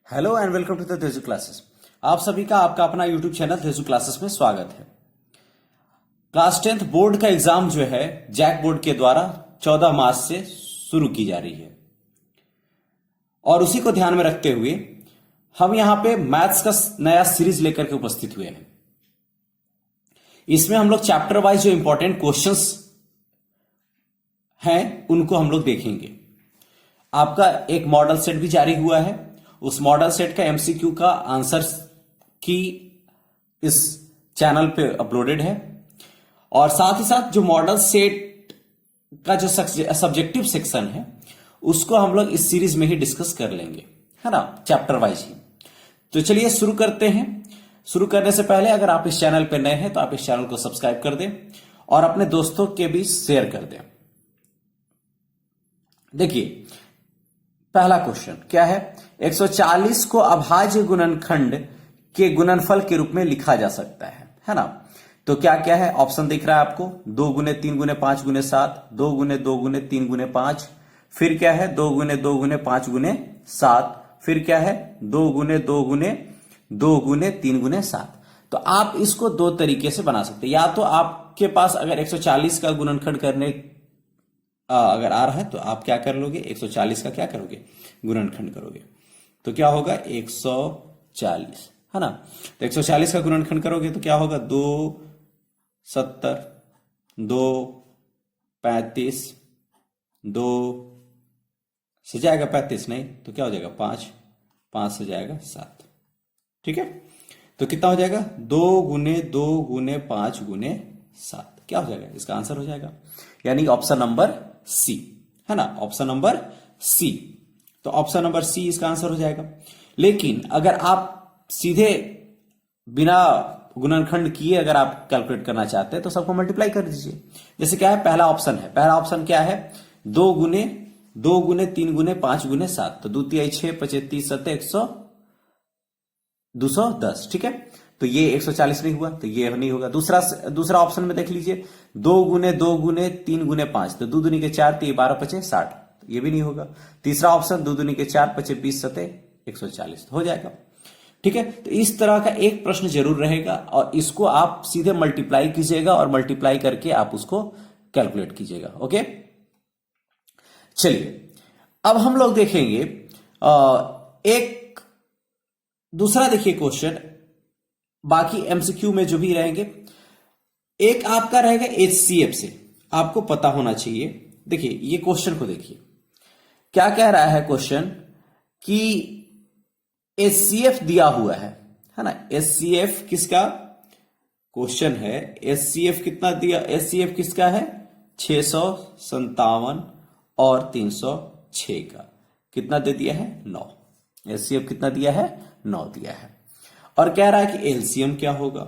Hello and welcome to the Teju classes. आप सभी का आपका अपना यूट्यूब चैनल तेजू क्लासेस में स्वागत है। क्लास 10th बोर्ड का एग्जाम जो है जैक बोर्ड के द्वारा 14 मार्च से शुरू की जा रही है और उसी को ध्यान में रखते हुए हम यहां पे मैथ्स का नया सीरीज लेकर के उपस्थित हुए हैं। इसमें हम लोग चैप्टर वाइज जो इंपॉर्टेंट क्वेश्चंस हैं उनको हम लोग देखेंगे। आपका एक मॉडल सेट भी जारी हुआ है, उस मॉडल सेट का एमसीक्यू का आंसर की इस चैनल पे अपलोडेड है और साथ ही साथ जो मॉडल सेट का जो सब्जेक्टिव सेक्शन है उसको हम लोग इस सीरीज में ही डिस्कस कर लेंगे, है ना, चैप्टर वाइज ही। तो चलिए शुरू करते हैं। शुरू करने से पहले अगर आप इस चैनल पे नए हैं तो आप इस चैनल को सब्सक्राइब कर दें और अपने दोस्तों के बीच शेयर कर दें। देखिए पहला क्वेश्चन क्या है, 140 को अभाज्य गुणनखंड के गुणनफल के रूप में लिखा जा सकता है ना। तो क्या क्या है, ऑप्शन दिख रहा है आपको, 2 गुने 3 गुने 5 गुने 7, 2 गुने 2 गुने 3 गुने 5, फिर क्या है 2 गुने 2 गुने 5 गुने 7, फिर क्या है 2 गुने 2 गुने 2 गुने 3 गुने 7। तो आप इसको दो तरीके से बना सकते हैं। या तो आपके पास अगर 140 का गुणनखंड करने अगर आ रहा है तो आप क्या कर लोगे, 140 का क्या करोगे, गुणनखंड करोगे। तो क्या होगा 140, है ना। तो 140 का गुणनखंड करोगे तो क्या होगा, 2 70, 2 35, 2 से जाएगा 35, नहीं तो क्या हो जाएगा 5, 5 से जाएगा 7। ठीक है, तो कितना हो जाएगा 2 गुने 2 गुने 5 गुने 7, क्या हो जाएगा, इसका आंसर हो जाएगा यानी ऑप्शन नंबर सी, है ना, ऑप्शन नंबर सी। तो ऑप्शन नंबर सी इसका आंसर हो जाएगा। लेकिन अगर आप सीधे बिना गुणनखंड किए अगर आप कैलकुलेट करना चाहते हैं तो सबको मल्टीप्लाई कर दीजिए। जैसे क्या है, पहला ऑप्शन है, पहला ऑप्शन क्या है, 2 गुने 2 गुने 3 गुने 5 गुने 7, तो 2 तिहाई 6 25 7 210। ठीक है, तो ये 140 नहीं हुआ तो ये नहीं होगा। दूसरा ऑप्शन में देख लीजिए, 2 गुने 2 गुने 3 गुने 5, तो 2 दूनी के 4 3 12 5 60, ये भी नहीं होगा। तीसरा ऑप्शन 2 दूनी के 4 5 20 7 140 हो जाएगा। ठीक है, तो इस तरह का एक प्रश्न जरूर रहेगा और इसको आप सीधे मल्टीप्लाई कीजिएगा और मल्टीप्लाई करके आप उसको कैलकुलेट कीजिएगा। ओके, चलिए अब हम लोग देखेंगे एक दूसरा। देखिए क्वेश्चन बाकी एमसीक्यू में जो भी रहेंगे, एक आपका रहेगा एचसीएफ से, आपको पता होना चाहिए। देखिए ये क्वेश्चन को देखिए, क्या कह रहा है क्वेश्चन कि एचसीएफ दिया हुआ है ना। एचसीएफ किसका क्वेश्चन है, एचसीएफ कितना दिया, एचसीएफ किसका है 657 और 306 का कितना दे दिया है 9। एचसीएफ कितना दिया है 9 दिया है और कह रहा है कि एलसीएम क्या होगा।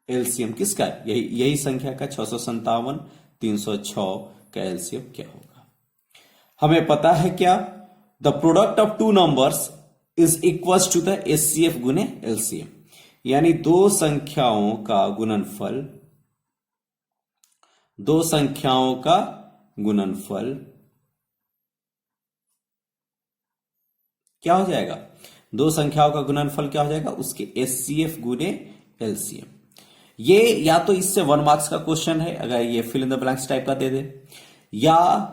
एलसीएम किसका, यही संख्या का 657 306 का एलसीएम क्या होगा। हमें पता है क्या, the product of two numbers is equal to the HCF गुने एलसीएम, यानी दो संख्याओं का गुणनफल, दो संख्याओं का गुणनफल क्या हो जाएगा, दो संख्याओं का गुणनफल क्या हो जाएगा, उसके एचसीएफ गुने एलसीएम। ये या तो इससे 1 मार्क्स का क्वेश्चन है, अगर ये fill in the blanks type का दे दे, या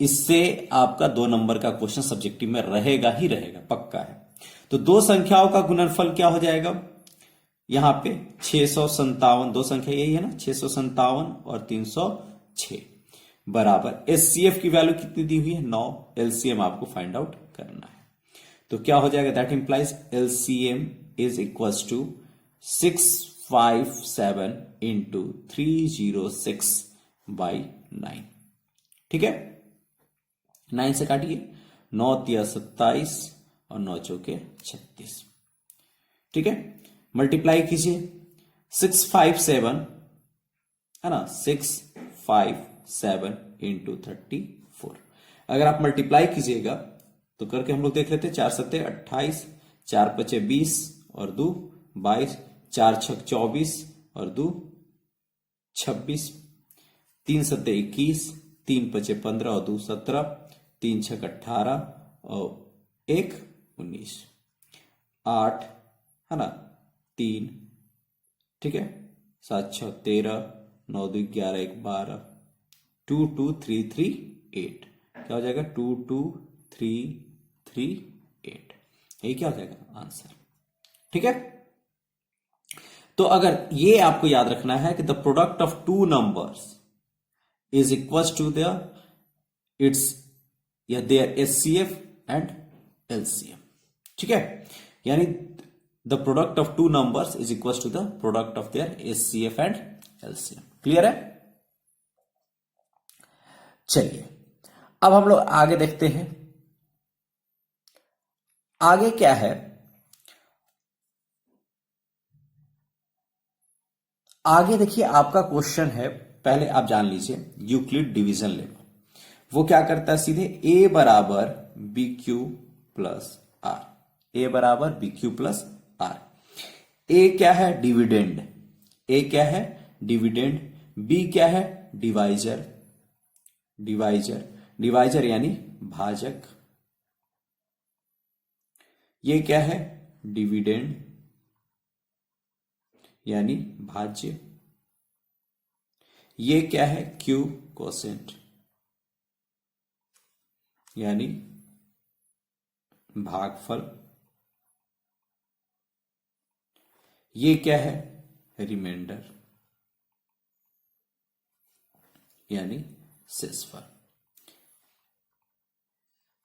इससे आपका 2 नंबर का क्वेश्चन सब्जेक्टिव में रहेगा ही रहेगा, पक्का है। तो दो संख्याओं का गुणनफल क्या हो जाएगा, यहां पे 657, दो संख्या यही है ना, 657 और 306 बराबर एचसीएफ की वैल्यू कितनी दी हुई है 9, एलसीएम आपको फाइंड आउट करना है। तो क्या हो जाएगा, that implies LCM is equals to 657 into 306 by 9। ठीक है, 9 से काटिए, 9 तिया 27 और 9 चौके 36। ठीक है, मल्टीप्लाई कीजिए, 657 है ना, 657 इंटू 34। अगर आप मल्टीप्लाई कीजिएगा तो करके हम लोग देख लेते हैं, 4 सत्ते 28, 4 पचे 20 और 2 22, 4 छक 24 और 2 26, 3 सत्ते 21, 3 पचे 15 और 2 17, 3 छक 18 और 1 19, 8 है ना, 3, ठीक है, 7 6 13, 9 2 11 1 12, 2 2 3 3 8, क्या हो जाएगा 2 2 3 3 8, यही क्या हो जाएगा आंसर। ठीक है, तो अगर ये आपको याद रखना है कि the product of two numbers is equal to their its या देयर एचसीएफ एंड एलसीएम। ठीक है, यानी the product of two numbers is equal to the product of their HCF and LCM. Clear है? चलिए अब हम लोग आगे देखते हैं। आगे क्या है, आगे देखिए आपका क्वेश्चन है, पहले आप जान लीजिए यूक्लिड डिवीजन लेमा। वो क्या करता है, सीधे a बराबर बी क्यू प्लस आर, ए बराबर बी क्यू प्लस आर। ए क्या है, डिविडेंड, ए क्या है डिविडेंड, बी क्या है डिवाइजर, डिवाइजर डिवाइजर यानी भाजक, ये क्या है डिविडेंड यानी भाज्य, ये क्या है क्यू कोसेंट यानी भागफल, ये क्या है रिमाइंडर यानी शेषफल।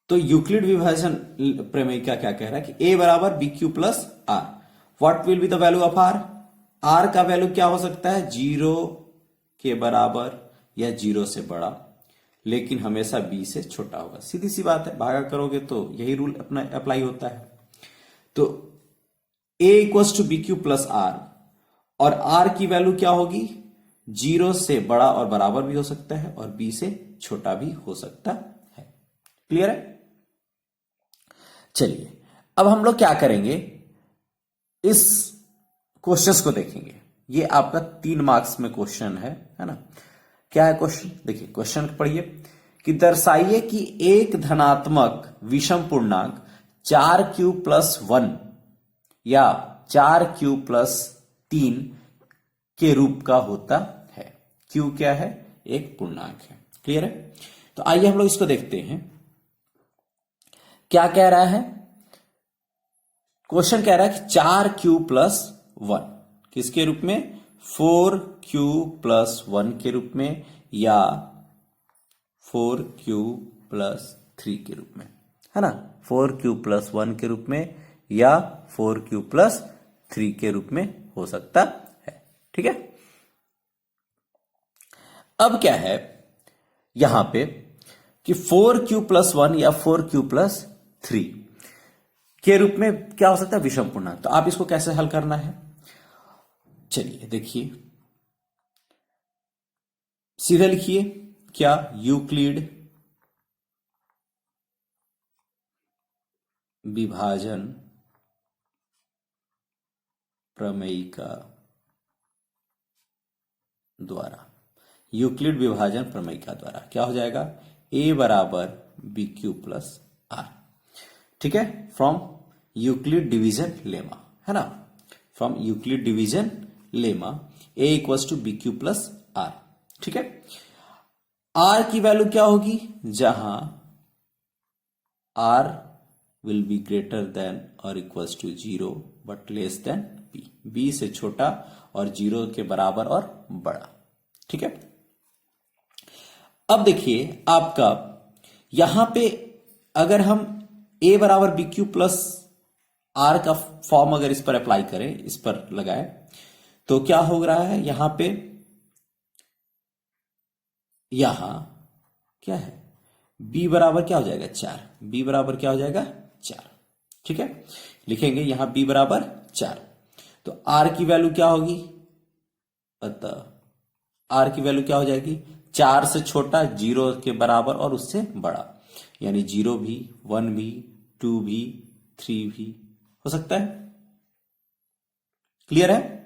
तो यूक्लिड विभाजन प्रमेय क्या क्या कह रहा है कि a बराबर b Q plus r, what will be the value of r, r का वैल्यू क्या हो सकता है 0 के बराबर या 0 से बड़ा, लेकिन हमेशा b से छोटा होगा। सीधी सी बात है, भागा करोगे तो यही रूल अपना अप्लाई होता है। तो a equals to B Q plus r, और r की वैल्यू क्या होगी 0 से बड़ा और बराबर भी हो सकता है और b से छोटा भी हो सकता है। क्लियर है? चलिए अब हम लोग क्या करेंगे, इस क्वेश्चंस को देखेंगे। ये आपका 3 मार्क्स में क्वेश्चन है ना। क्या है क्वेश्चन, देखिए क्वेश्चन पढ़िए कि दर्शाइए कि एक धनात्मक विषम पूर्णांक 4q प्लस 1 या 4q प्लस 3 के रूप का होता है। q क्या है, एक पूर्णांक है। क्लियर है? तो आइए हम लोग इसको देखते हैं। क्या कह रहा है, क्वेश्चन कह रहा है कि 4q प्लस 1 किसके रूप में, 4q प्लस 1 के रूप में या 4q प्लस 3 के रूप में, है ना, 4q प्लस 1 के रूप में या 4q प्लस 3 के रूप में हो सकता है। ठीक है, अब क्या है यहां पे कि 4q प्लस 1 या 4q प्लस 3 के रूप में क्या हो सकता है, विषम पूर्णांक। तो आप इसको कैसे हल करना है, चलिए देखिए, सीधे लिखिए क्या, यूक्लिड विभाजन प्रमेयिका द्वारा, यूक्लिड विभाजन प्रमेयिका द्वारा क्या हो जाएगा, a बराबर बी क्यू प्लस आर। ठीक है, फ्रॉम यूक्लिड डिवीजन लेमा, है ना, from Euclid division lemma a equals to B Q plus R. ठीक है, r की वैल्यू क्या होगी, जहां r will be greater than और equals to 0 but less than b, b से छोटा और 0 के बराबर और बड़ा। ठीक है, अब देखिए आपका यहां पे अगर हम a बराबर बी क्यू प्लस आर का फॉर्म अगर इस पर अप्लाई करें, इस पर लगाए, तो क्या हो रहा है यहां पे, यहां क्या है b बराबर क्या हो जाएगा 4, b बराबर क्या हो जाएगा 4। ठीक है, लिखेंगे यहां b बराबर 4, तो r की वैल्यू क्या होगी, अतः r की वैल्यू क्या हो जाएगी, 4 से छोटा, 0 के बराबर और उससे बड़ा, यानी 0 भी, 1 भी, 2 भी, 3 भी हो सकता है। क्लियर है?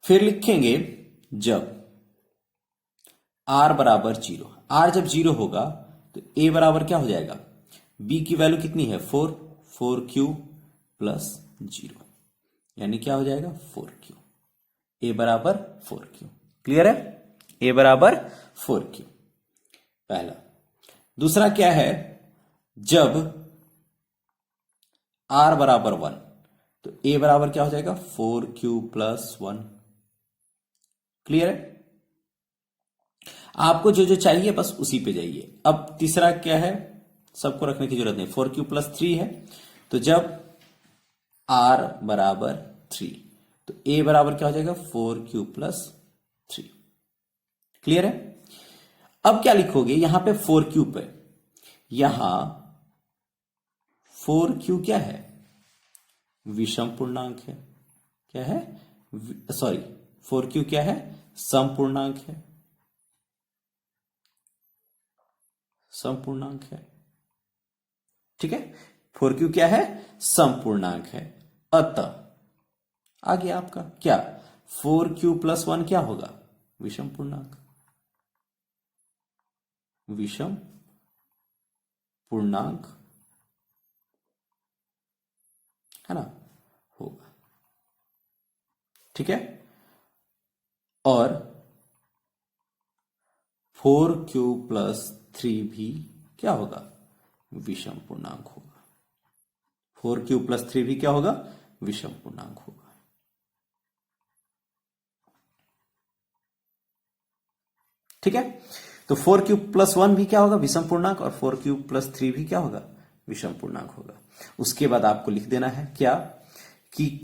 फिर लिखेंगे जब r बराबर 0, r जब 0 होगा तो a बराबर क्या हो जाएगा, बी की वैल्यू कितनी है 4, 4q प्लस 0, यानी क्या हो जाएगा 4q, ए बराबर 4q। क्लियर है, ए बराबर 4q पहला। दूसरा क्या है, जब r बराबर 1 तो a बराबर क्या हो जाएगा 4q प्लस 1। क्लियर है, आपको जो जो चाहिए बस उसी पे जाइए। अब तीसरा क्या है, सबको रखने की जरूरत नहीं, 4q प्लस 3 है, तो जब r बराबर 3 तो a बराबर क्या हो जाएगा 4q प्लस 3। क्लियर है, अब क्या लिखोगे यहां पे 4q पे, यहां 4q क्या है, विषम पूर्णांक है। क्या है, सॉरी 4q क्या है, सम पूर्णांक है, सम पूर्णांक है। ठीक है, 4q क्या है, सम पूर्णांक है। अतः आ गया आपका क्या, 4q प्लस 1 क्या होगा, विषम पूर्णांक, विषम पूर्णांक है ना, होगा। ठीक है, और 4q प्लस 3 भी क्या होगा, विषम पूर्णांक होगा। 4q प्लस 3 भी क्या होगा, विषम पूर्णांक होगा। ठीक है, तो 4q प्लस 1 भी क्या होगा, विषम पूर्णांक, और 4q प्लस 3 भी क्या होगा, विषम पूर्णांक होगा। उसके बाद आपको लिख देना है क्या, कि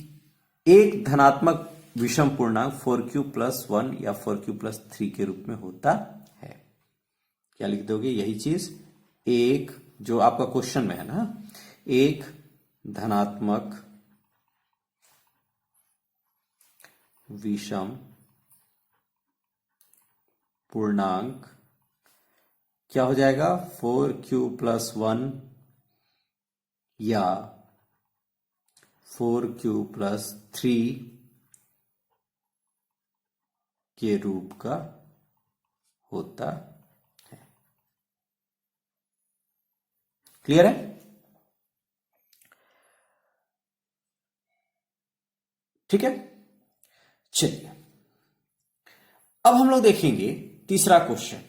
एक धनात्मक विषम पूर्णांक 4q प्लस 1 या 4q प्लस 3 के रूप में होता है। क्या लिख दोगे, यही चीज, एक जो आपका क्वेश्चन में है ना, एक धनात्मक विषम पूर्णांक क्या हो जाएगा, 4q प्लस 1 या 4q प्लस 3 के रूप का होता है। क्लियर है, ठीक है। चलिए अब हम लोग देखेंगे तीसरा क्वेश्चन,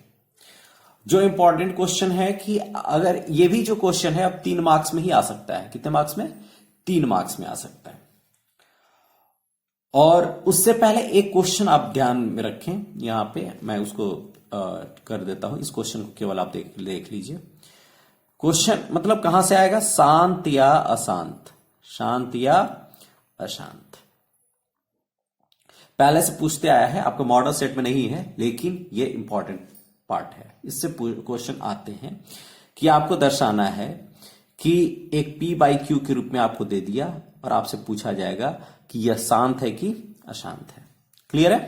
जो इंपॉर्टेंट क्वेश्चन है, कि अगर ये भी जो क्वेश्चन है अब 3 मार्क्स में ही आ सकता है। कितने मार्क्स में, 3 मार्क्स में आ सकता है। और उससे पहले एक क्वेश्चन आप ध्यान में रखें, यहां पे मैं उसको कर देता हूं, इस क्वेश्चन को केवल आप देख लीजिए। क्वेश्चन मतलब कहां से आएगा, शांत या अशांत, शांत या अशांत, पहले से पूछते आया है, आपका मॉडल सेट में नहीं है, लेकिन ये इंपॉर्टेंट पार्ट है। इससे क्वेश्चन आते हैं कि आपको दर्शाना है कि एक p बाई क्यू के रूप में आपको दे दिया, और आपसे पूछा जाएगा कि यह शांत है कि अशांत है। क्लियर है,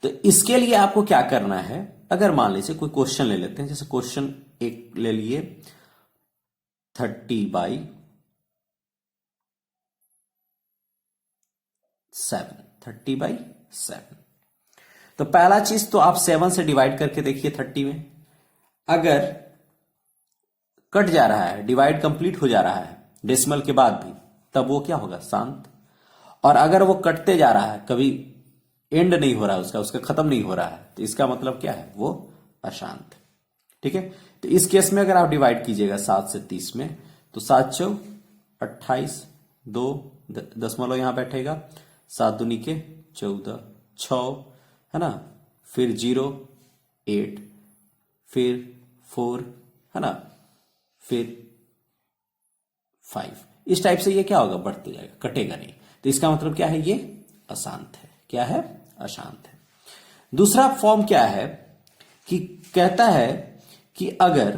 तो इसके लिए आपको क्या करना है, अगर मान लीजिए कोई क्वेश्चन ले लेते हैं, जैसे क्वेश्चन एक ले लिए 30/7, थर्टी बाई 7, तो पहला चीज तो आप 7 से डिवाइड करके देखिए 30 में, अगर कट जा रहा है, डिवाइड कंप्लीट हो जा रहा है डेसिमल के बाद भी, तब वो क्या होगा, शांत। और अगर वो कटते जा रहा है, कभी एंड नहीं हो रहा है उसका खत्म नहीं हो रहा है, तो इसका मतलब क्या है, वो अशांत। ठीक है, तो इस केस में अगर आप डिवाइड कीजिएगा 7 से 30 में, तो 7 चौक 28, 2 दशमलव यहां बैठेगा, 7 दूनी के 14, 6 है ना, फिर 0 8, फिर 4 है ना, फिर 5, इस टाइप से ये क्या होगा, बढ़ते जाएगा, कटेगा नहीं। तो इसका मतलब क्या है, ये अशांत है। क्या है, अशांत है। दूसरा फॉर्म क्या है, कि कहता है कि अगर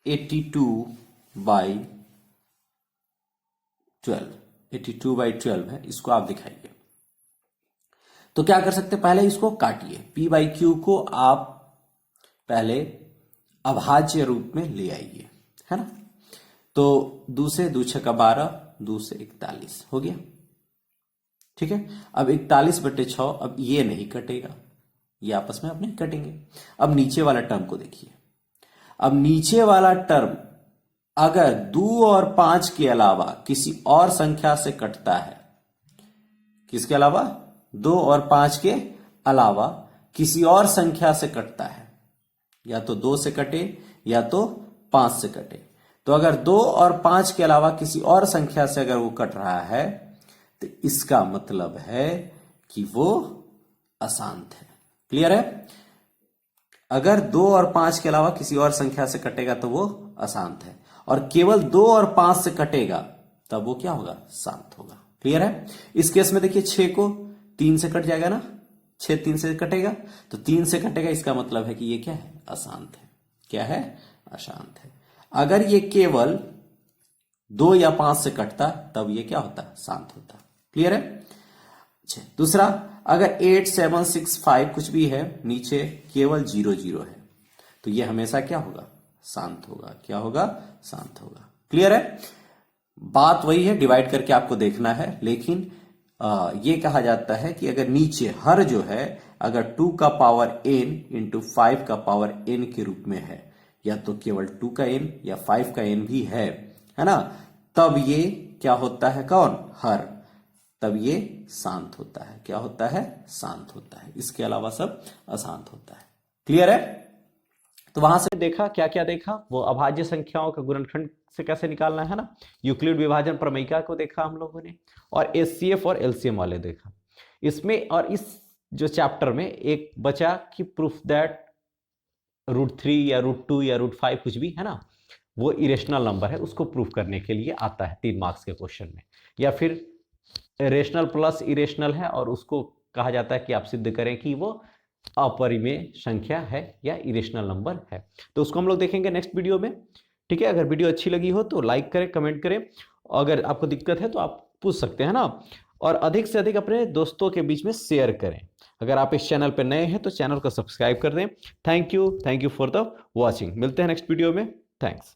82/12 है, इसको आप दिखाइए, तो क्या कर सकते हैं, पहले इसको काटिए, p बाई क्यू को आप पहले अभाज्य रूप में ले आइए, है ना। तो 2 से 2 छक्का 12, 2 से 41 हो गया। ठीक है, अब 41/6, अब ये नहीं कटेगा, ये आपस में अपने कटेंगे। अब नीचे वाला टर्म को देखिए, अब नीचे वाला टर्म अगर 2 और 5 के अलावा किसी और संख्या से कटता है, किसके अलावा? 2 और 5 के अलावा किसी और संख्या से कटता है, या तो 2 से कटे या तो 5 से कटे। तो अगर 2 और 5 के अलावा किसी और संख्या से अगर वो कट रहा है तो इसका मतलब है कि वो अशांत है। क्लियर है? अगर 2 और 5 के अलावा किसी और संख्या से कटेगा तो वो अशांत है, और केवल 2 और 5 से कटेगा तब वो क्या होगा? शांत होगा। क्लियर है? इस केस में देखिए 6 को 3 से कट जाएगा ना, 6 3 से कटेगा, तो 3 से कटेगा, इसका मतलब है कि ये क्या है? अशांत है। क्या है? अशांत है। अगर ये केवल 2 या 5 से कटता तब ये क्या होता? शांत होता। क्लियर है? अच्छा, दूसरा, अगर 8 7 6 5 कुछ भी है, नीचे केवल 0 0 है, तो ये हमेशा क्या होगा? शांत होगा। क्या होगा? शांत होगा। क्लियर है? बात वही है, डिवाइड करके आपको देखना है, लेकिन ये कहा जाता है कि अगर नीचे हर जो है अगर 2 का पावर n इंटू 5 का पावर n के रूप में है, या तो केवल 2 का n या 5 का n भी है ना, तब ये क्या होता है? कौन? हर। तब ये शांत होता है। क्या होता है? शांत होता है। इसके अलावा सब अशांत होता है। क्लियर है? तो वहां से देखा, क्या क्या देखा? वो अभाज्य संख्याओं का गुणनखंड से कैसे निकालना है ना, यूक्लिड विभाजन प्रमेयिका को देखा हम लोगों ने, और एचसीएफ और एलसीएम वाले देखा इसमें। और इस जो चैप्टर में एक बचा कि प्रूफ दैट √3 या √2 या √5 कुछ भी है ना, वो इरेशनल नंबर है, उसको प्रूफ करने के लिए आता है 3 मार्क्स के क्वेश्चन में। या फिर रेशनल प्लस इरेशनल है, और उसको कहा जाता है कि आप सिद्ध करें कि वो अपरिमेय संख्या है या इरेशनल नंबर है। तो उसको हम लोग देखेंगे नेक्स्ट वीडियो में। ठीक है? अगर वीडियो अच्छी लगी हो तो लाइक करें, कमेंट करें, अगर आपको दिक्कत है तो आप पूछ सकते हैं ना, और अधिक से अधिक अपने दोस्तों के बीच में शेयर करें। अगर आप इस चैनल पर नए हैं तो चैनल को सब्सक्राइब कर दें। Thank you for the watching. मिलते हैं नेक्स्ट वीडियो में। थैंक्स।